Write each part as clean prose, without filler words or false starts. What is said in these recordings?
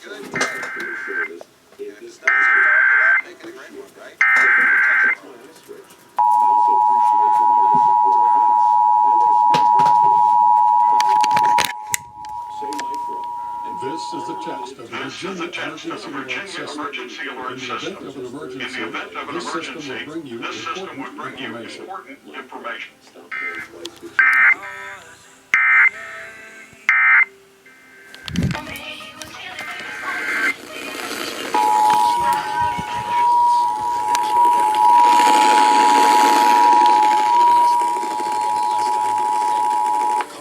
Good. And it's not so dark without making a great one, right? That's why I switched. I also appreciate the way they support our vets. And there's good breakfast. Say micro. This is the test of the Virginia Emergency Alert System. In the event of an emergency, this system would bring you important information. Stop those lights with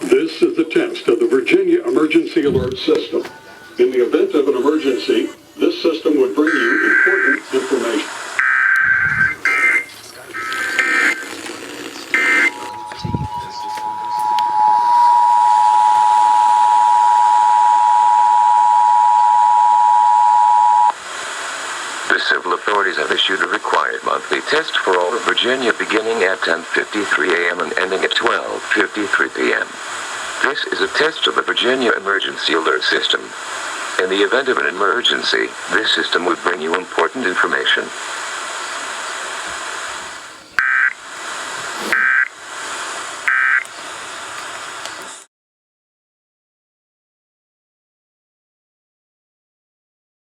This is the test of the Virginia Emergency Alert System. In the event of an emergency, this system would bring you important information. The civil authorities have issued a required monthly test for all of Virginia beginning at 10:53 a.m. and ending at 12:53 p.m. This is a test of the Virginia Emergency Alert System. In the event of an emergency, this system would bring you important information.